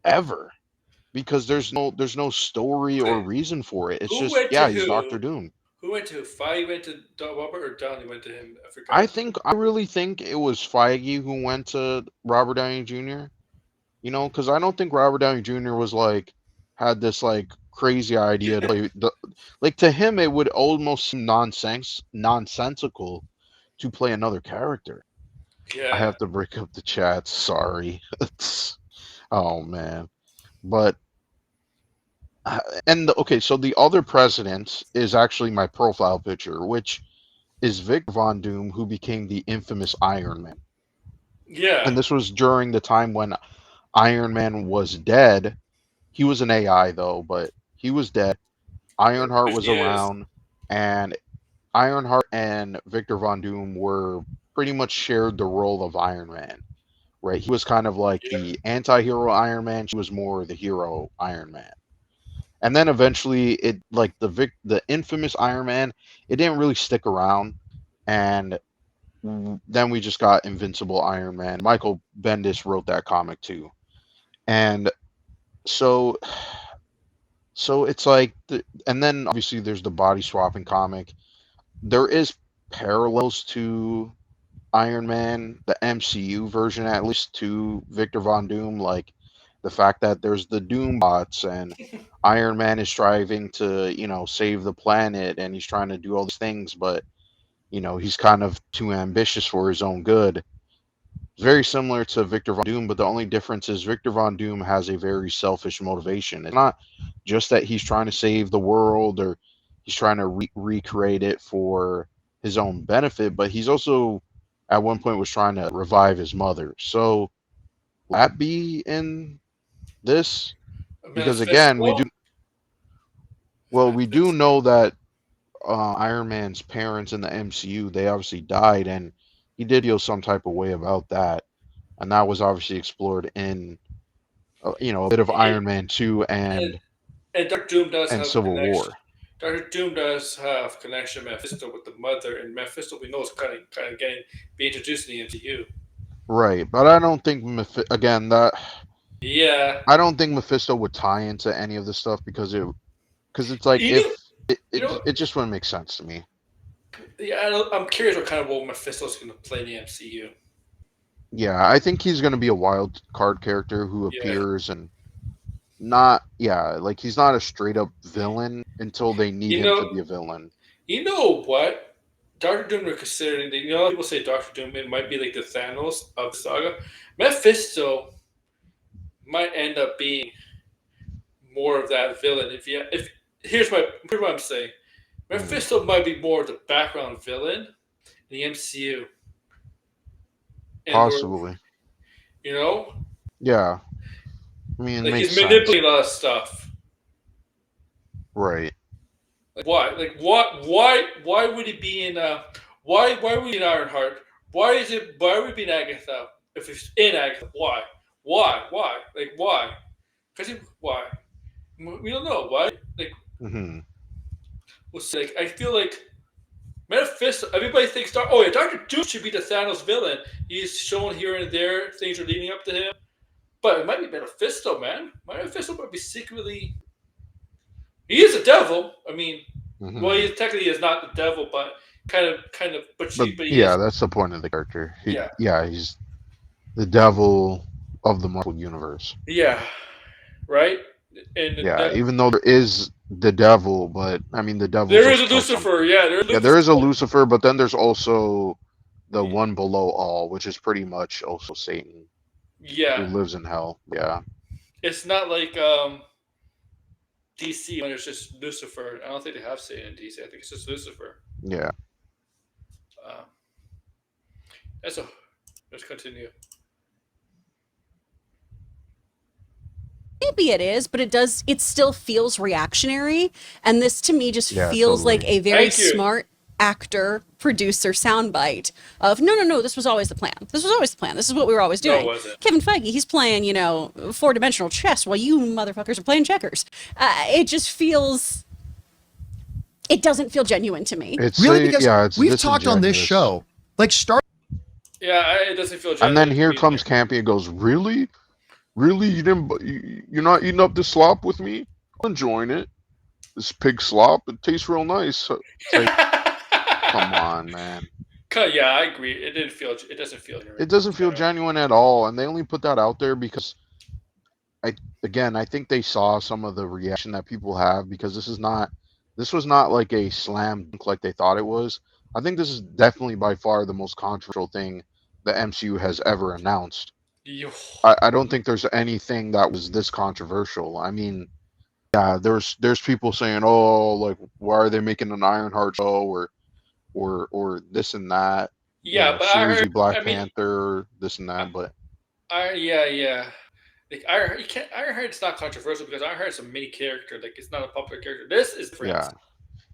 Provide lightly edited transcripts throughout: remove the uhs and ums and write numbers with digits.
ever, because there's no story or Okay, reason for it. It's who just, went to yeah, he's Doctor who? Doom. Who went to who? Feige went to Robert, or Downey went to him? I forgot. I really think it was Feige who went to Robert Downey Jr. Because I don't think Robert Downey Jr. was like had this like crazy idea to play like to him it would almost seem nonsensical to play another character. I Yeah. have to break up the chat. Sorry. Oh man. But uh, okay, so the other president is actually my profile picture, which is Victor Von Doom, who became the infamous Iron Man. Yeah. And this was during the time when Iron Man was dead. He was an AI though, but he was dead. Ironheart Fifty was years. around, and Ironheart and Victor Von Doom were pretty much shared the role of Iron Man. Right? He was kind of like Yeah. the anti-hero Iron Man. She was more the hero Iron Man. And then eventually, it like the infamous Iron Man, it didn't really stick around, and then we just got Invincible Iron Man. Michael Bendis wrote that comic too, and so it's like and then obviously there's the body swapping comic. There is parallels to Iron Man, the MCU version at least, to Victor Von Doom, like the fact that there's the Doom bots and Iron Man is striving to, save the planet and he's trying to do all these things, but he's kind of too ambitious for his own good. Very similar to Victor Von Doom, but the only difference is Victor Von Doom has a very selfish motivation. It's not just that he's trying to save the world or he's trying to recreate it for his own benefit, but he's also at one point was trying to revive his mother. So will that be in this? Because again, Manifesto. we do Manifesto. know that Iron Man's parents in the MCU, they obviously died, and he did feel some type of way about that, and that was obviously explored in a bit of And, Iron Man 2 and, and and Doctor Doom does have a Civil connection. War. Doctor Doom does have connection Mephisto with the mother, and Mephisto we know is kind of getting be introduced in the MCU. Right, but I don't think again that Yeah. I don't think Mephisto would tie into any of this stuff because it's like You know. if it, You know. it just wouldn't make sense to me. Yeah. I'm curious what kind of role Mephisto's going to play in the MCU. Yeah, I think he's going to be a wild card character who Yeah. appears and not, yeah, like he's not a straight up villain until they need You him to know. be a villain. You know what? Doctor Doom are considering. People say Doctor Doom it might be like the Thanos of the saga. Mephisto might end up being more of that villain. If here's what I'm saying. Mm, Mephisto might be more of the background villain in the MCU, and possibly. you know, Yeah, I mean, it like makes he's sense. manipulating a lot of stuff. Right. Like why? Like what? Why would he be in? Why would he in Ironheart? Why is it? Why would he be in Agatha? If he's in Agatha, why? Why? Why? Like why? Because why? We don't know why. Like Hmm. we'll see. Like I feel like Mephisto. Everybody thinks oh yeah, Doctor Doom should be the Thanos villain. He's shown here and there things are leading up to him, but it might be Mephisto, man. Mephisto might be secretly. He is a devil. I mean, well, Hmm. he technically is not the devil, but kind of, But but he yeah, is. that's the point of the character. Yeah, He's the devil of the Marvel universe. yeah, right. And Yeah, even though there is the devil, but I mean the devil's there is a also some. Lucifer. Yeah, there's Yeah, there Lucifer. is a Lucifer, but then there's also the one below all, which is pretty much also Satan, who Yeah, lives in hell. Yeah. it's not like DC when it's just Lucifer. I don't think they have Satan in DC. I think it's just Lucifer. Yeah. Uh, that's a. Let's continue. Maybe it is, but it still feels reactionary. And this to me just Yeah, feels like totally. a very Thank you. smart actor producer soundbite of no, this was always the plan. This was always the plan. This is what we were always No, it doing. wasn't. Kevin Feige, he's playing, four-dimensional chess while you motherfuckers are playing checkers. It just feels, it doesn't feel genuine to me. Really, because It's we've talked on this disingenuous. show, like Star Yeah, it doesn't feel And then genuine to here me comes either. Campea and goes, "Really?" Really, you're not eating up this slop with me? I'm enjoying it. This pig slop, it tastes real nice. It's like, come on, man. Yeah, I agree. It didn't feel. It doesn't feel It genuine. doesn't feel Genuine. genuine at all, and they only put that out there because I again I think they saw some of the reaction that people have because this was not like a slam dunk like they thought it was. I think this is definitely by far the most controversial thing the MCU has ever announced. You, I don't think there's anything that was this controversial. I mean, yeah, there's people saying, oh, like why are they making an Ironheart show or this and that, you yeah, know, but I series heard. Black I mean, Panther, this and I, that, but yeah. Like you can't. I heard it's not controversial because I heard some mini character. Like it's not a popular character. This is different. yeah.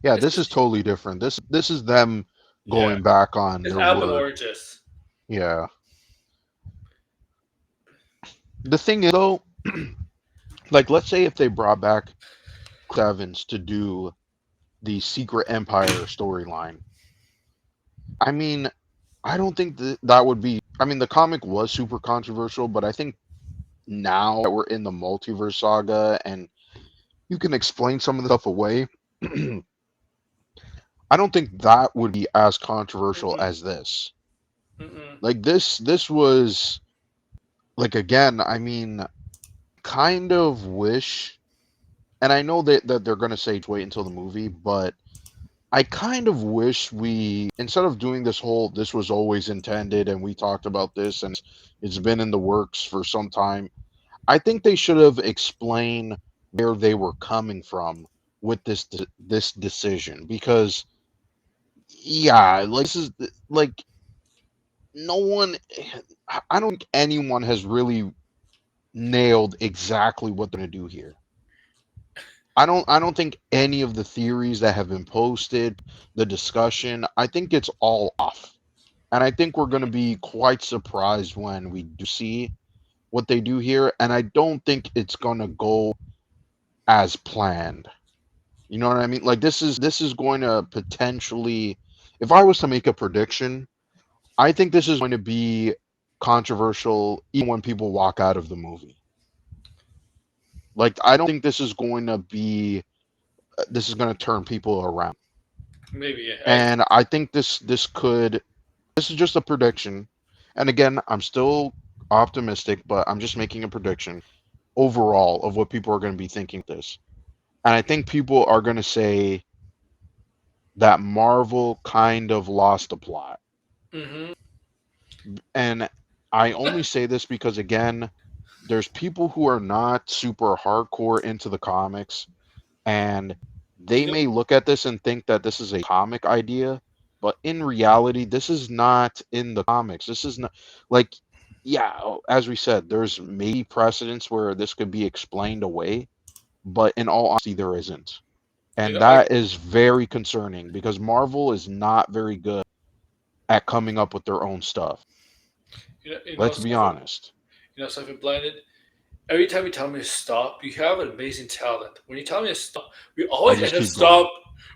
Yeah, This this is is totally different. This is them yeah. going back on It's their apple and word. oranges. Yeah. The thing is though, like let's say if they brought back Chris Evans to do the Secret Empire storyline. I mean, I don't think that would be I mean, the comic was super controversial, but I think now that we're in the multiverse saga and you can explain some of the stuff away, I don't think that would be as controversial Mm-mm, as this. mm-mm. Like this was like again, I mean, kind of wish, and I know that they're gonna say wait until the movie, but I kind of wish we instead of doing this whole this was always intended and we talked about this and it's been in the works for some time. I think they should have explained where they were coming from with this decision because yeah, like this is like no one I don't think anyone has really nailed exactly what they're going to do here. I don't think any of the theories that have been posted, the discussion, I think it's all off. And I think we're going to be quite surprised when we do see what they do here and I don't think it's going to go as planned. You know what I mean? Like this is going to potentially if I was to make a prediction, I think this is going to be controversial even when people walk out of the movie. Like I don't think this is going to be this is going to turn people around. Maybe I. And I think this is just a prediction. And again, I'm still optimistic, but I'm just making a prediction overall of what people are going to be thinking of this. And I think people are going to say that Marvel kind of lost the plot. Mm-hmm. And I only say this because again, there's people who are not super hardcore into the comics and You they know. may look at this and think that this is a comic idea, but in reality, this is not in the comics. This is not like, yeah, as we said, there's maybe precedents where this could be explained away, but in all honesty, there isn't. You And know. I. that is very concerning because Marvel is not very good at coming up with their own stuff. You know. You know Let's be something. honest. You know something blinded. Every time you tell me to stop, you have an amazing talent. When you tell me to stop, we I always just end up keep going.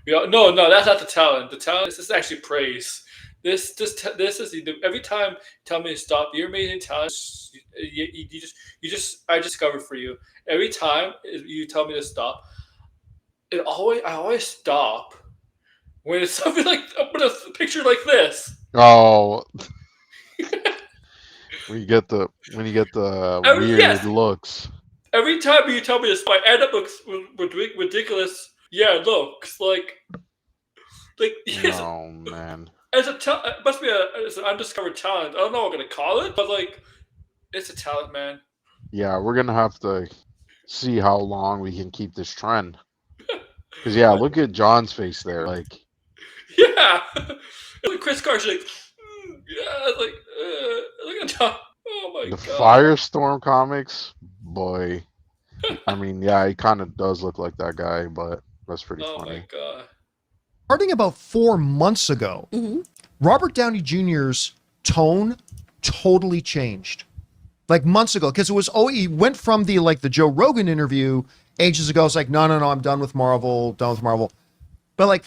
stop. No, that's not the talent. The talent is actually praise. This is every time you tell me to stop. Your amazing talent. I just discovered for you. Every time you tell me to stop, I always stop when it's something like when a picture like this. Oh, when you get the weird Yes, looks. every time you tell me to stop, I end up with ridiculous. Yeah, looks like yes, Oh man. it must be it's an undiscovered talent. I don't know what I'm gonna call it, but like it's a talent, man. Yeah, we're gonna have to see how long we can keep this trend. Cause yeah, But look at John's face there. Like yeah, like Chris Carson, like yeah, it's like look at Tom. Oh my the god. Firestorm comics, boy. I mean, yeah, he kind of does look like that guy, but that's pretty Oh my funny. god. Starting about 4 months ago, Hmm. Robert Downey Jr.'s tone totally changed. Like months ago, because it was he went from the Joe Rogan interview ages ago. It's like, no, I'm done with Marvel, done with Marvel. But like